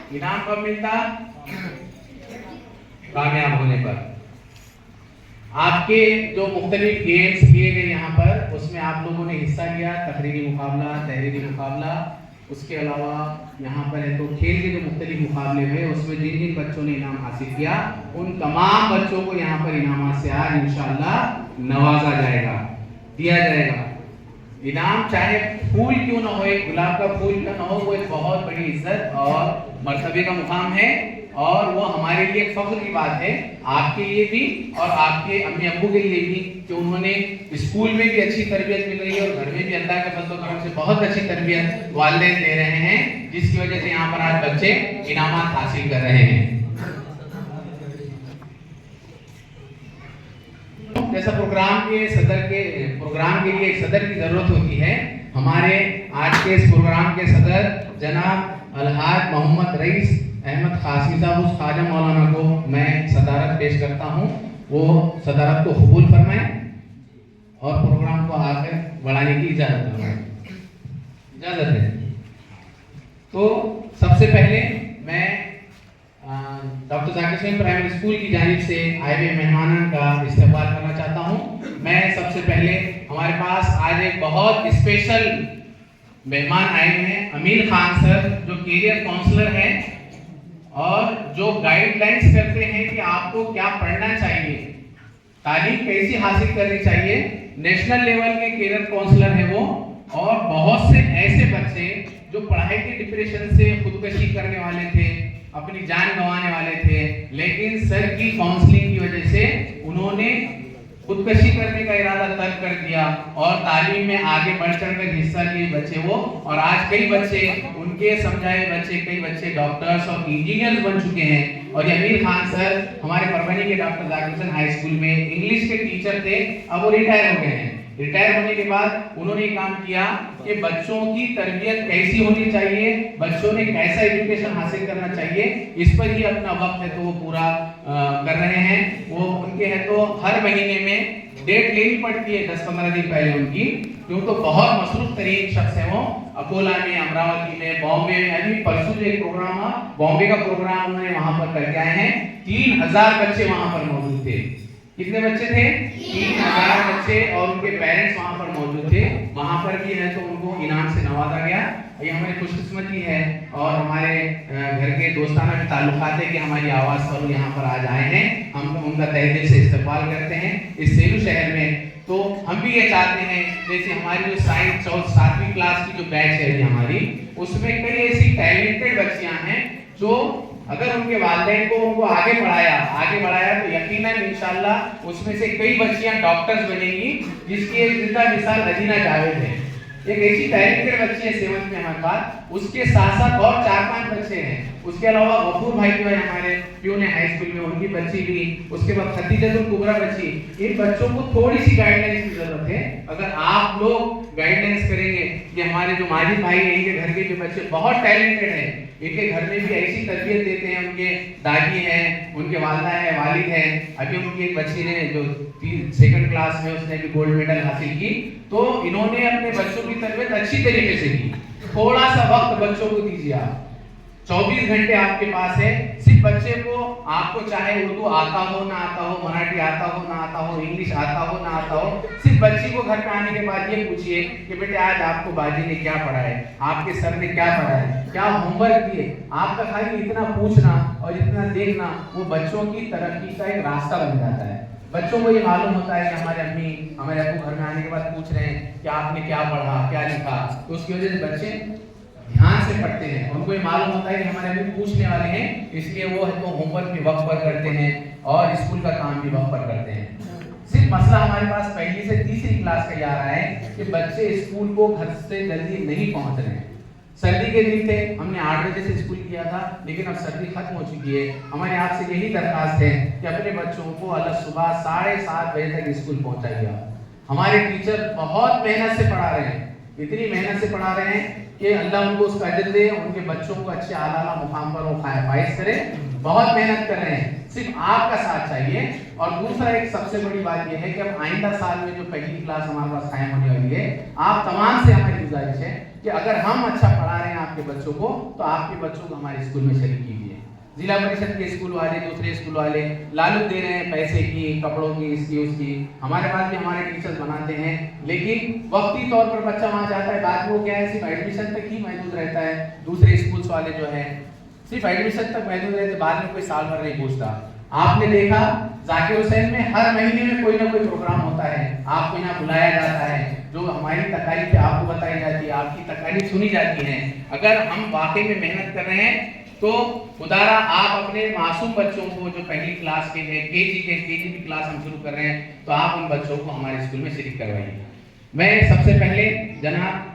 इनाम कब मिलता? कामयाब होने पर। आपके जो मुख्तलिफ गेम्स किए गए यहाँ पर, उसमें आप लोगों ने हिस्सा लिया, तकरीरी मुकाबला, तहरीरी मुकाबला, उसके अलावा यहाँ पर है तो खेल के जो मुख्तलिफ मुकाबले हुए, उसमें जिन जिन बच्चों ने इनाम हासिल किया, उन तमाम बच्चों को यहाँ पर इनामात से आज इंशाअल्लाह नवाजा जाएगा, दिया जाएगा। इनाम चाहे फूल क्यों ना हो, एक गुलाब का फूल क्यों ना हो, वो एक बहुत बड़ी इज्जत और मर्तबे का मुकाम है, और वो हमारे लिए एक फख्र की बात है, आपके लिए भी और आपके अम्मी अब्बू के लिए भी, कि उन्होंने स्कूल में भी अच्छी तरबियत मिल रही है और घर में भी अल्लाह के फज़ल करम से बहुत अच्छी तरबियत वालिदैन दे रहे हैं, जिसकी वजह से यहाँ पर आज बच्चे इनामात हासिल कर रहे हैं। जैसा प्रोग्राम के लिए एक सदर की जरूरत होती है, हमारे आज के इस प्रोग्राम के सदर जनाब अलहाज मोहम्मद रईस अहमद कासमी साहब, उस ख्वाजा मौलाना को मैं सदारत पेश करता हूँ, वो सदारत को कबूल फरमाएं और प्रोग्राम को आगे बढ़ाने की इजाजत है। तो सबसे पहले मैं doctor Zakir Hussain primary school की जानिब से आए हुए मेहमानों का इस्तकबाल करना चाहता हूँ। मैं सबसे पहले, हमारे पास आज एक बहुत स्पेशल मेहमान आए हुए हैं, अमीर खान सर, जो कैरियर काउंसलर हैं और जो गाइडलाइंस करते हैं कि आपको क्या पढ़ना चाहिए, तालीम कैसी हासिल करनी चाहिए, नेशनल लेवल के कैरियर काउंसलर है वो। और बहुत से ऐसे बच्चे जो पढ़ाई के डिप्रेशन से खुदकशी करने वाले थे, अपनी जान गंवाने वाले थे, लेकिन सर की काउंसलिंग की वजह से उन्होंने खुदकशी करने का इरादा तर्क कर दिया और तालीम में आगे बढ़ चढ़कर हिस्सा लिए बच्चे वो। और आज कई बच्चे, उनके समझाए बच्चे, कई बच्चे डॉक्टर्स और इंजीनियर्स बन चुके हैं। और अमीर खान सर हमारे परवनी के doctor Zakir Hussain high school में इंग्लिश के टीचर थे, अब वो रिटायर हो गए हैं। रिटायर होने के बाद उन्होंने काम किया कि बच्चों की तरबियत कैसी होनी चाहिए, बच्चों ने कैसा एजुकेशन हासिल करना चाहिए, इस पर ही अपना वक्त है तो वो पूरा कर रहे हैं। वो उनके है तो हर महीने में डेट लेनी पड़ती है 10-15 दिन पहले उनकी, क्योंकि तो बहुत मसरूफ तरीन शख्स है वो। अकोला में, अमरावती में, बॉम्बे में, अभी परसों जो एक प्रोग्राम था, बॉम्बे का प्रोग्राम उन्होंने वहां पर करके आए हैं। 3000 बच्चे वहां पर मौजूद थे। कितने बच्चे थे? 3000 बच्चे, और उनके पेरेंट्स वहां पर मौजूद थे। वहां पर भी है तो उनको इनाम से नवाजा गया। ये हमारी खुशकिस्मती है और हमारे घर के दोस्ताना भी ताल्लुकात है कि हमारी आवाज़ पर यहाँ पर आज आए हैं। हम उनका तहे दिल से इस्तकबाल करते हैं इस सेलू शहर में। तो हम भी ये चाहते हैं, जैसे हमारी जो साइंस 7वीं क्लास की जो बैच है हमारी, उसमें कई ऐसी टैलेंटेड बच्चियां हैं जो अगर उनके वालिदैन को उनको आगे बढ़ाया तो यकीनन इंशाअल्लाह उसमें से कई बच्चियां डॉक्टर्स बनेंगी, जिसकी एक जिंदा मिसाल अजीना जावेद है। एक ऐसी टैलेंटेड बच्ची है 7th में हमारे पास, उसके साथ साथ और 4-5 बच्चे हैं। उसके अलावा गफूर भाई जो है हमारे प्यून हाई स्कूल में, उनकी बच्ची भी, उसके बाद खदीजतुल कुबरा बच्ची। इन बच्चों को थोड़ी सी गाइडलाइंस की जरूरत है। अगर आप लोग गाइडलाइंस करेंगे कि हमारे जो माजिद भाई हैं, इनके घर के जो बच्चे बहुत टैलेंटेड हैं, इनके घर में भी ऐसी तरबियत देते हैं, उनके दादी हैं, उनके वालिदा है, वालिद है। अभी उनकी एक बच्ची ने जो 2nd क्लास में, उसने भी गोल्ड मेडल हासिल की। तो इन्होंने अपने बच्चों की तरबियत अच्छी तरीके से की। थोड़ा सा वक्त बच्चों को दीजिए आप, 24 घंटे आपके पास है। सिर्फ बच्चे को, आपको चाहे उर्दू आता हो ना आता हो, मराठी आता हो ना आता हो, इंग्लिश आता हो ना आता हो, सिर्फ बच्ची को घर पे आने के बाद ये पूछिए कि बेटे आज आपको बाजी ने क्या पढ़ाया है, आपके सर ने क्या पढ़ाया, क्या होमवर्क दिए। आपका खाली इतना पूछना और इतना देखना वो बच्चों की तरक्की का एक रास्ता बन जाता है। बच्चों को ये मालूम होता है कि हमारे अम्मी, हमारे अब्बू घर में आने के बाद पूछ रहे हैं कि आपने क्या पढ़ा, क्या लिखा, तो उसकी वजह से बच्चे ध्यान से पढ़ते हैं। उनको ये मालूम होता है कि हमारे अभी पूछने वाले हैं, इसलिए वो है तो होमवर्क भी वक्त पर करते हैं और स्कूल का काम भी वक्त पर करते हैं। सिर्फ मसला हमारे पास पहली से तीसरी क्लास का ये आ रहा है कि बच्चे स्कूल को घर से जल्दी नहीं पहुंच रहे हैं। सर्दी के दिन थे, हमने 8 बजे से स्कूल किया था, लेकिन अब सर्दी खत्म हो चुकी है। हमारे आपसे यही दरखास्त है कि अपने बच्चों को अलग सुबह 7:30 बजे तक स्कूल पहुंचाइए। हमारे टीचर बहुत मेहनत से पढ़ा रहे हैं, इतनी मेहनत से पढ़ा रहे हैं कि अल्लाह उनको उसका अजर दे, उनके बच्चों को अच्छे आला मुकाम पर वो फाइज करे। बहुत मेहनत कर रहे हैं, सिर्फ आपका साथ चाहिए। और दूसरा एक सबसे बड़ी बात यह है कि अब आइंदा साल में जो पहली क्लास हमारे पास कायम होने वाली है, आप तमाम से हमारी गुजारिश है کہ اگر ہم اچھا پڑھا رہے ہیں آپ کے بچوں کو تو آپ کے بچوں کو ہمارے اسکول میں شریک کیجیے. ضلع پریشد کے اسکول والے, دوسرے اسکول والے لالچ دے رہے ہیں پیسے کی, کپڑوں کی, اس کی اس کی. ہمارے پاس بھی ہمارے ٹیچرز بناتے ہیں, لیکن وقتی طور پر بچہ وہاں جاتا ہے, بعد میں وہ کیا ہے صرف ایڈمیشن تک ہی محدود رہتا ہے. دوسرے اسکولس والے جو ہے صرف ایڈمیشن تک محدود رہتے, بعد میں کوئی سال بھر نہیں پوچھتا. آپ نے دیکھا ذاکر حسین میں ہر مہینے میں کوئی نہ کوئی پروگرام ہوتا ہے, آپ کو یہاں بلایا جاتا ہے, جو ہماری تکالیف آپ کو بتائی جاتی ہے, آپ کی تکالیف سنی جاتی ہیں. اگر ہم واقعی میں محنت کر رہے ہیں تو خدارا آپ اپنے معصوم بچوں کو جو پہلی کلاس کے ہیں, کے جی کی کلاس ہم شروع کر رہے ہیں, تو آپ ان بچوں کو ہمارے اسکول میں شریک کروائیے. میں سب سے پہلے جناب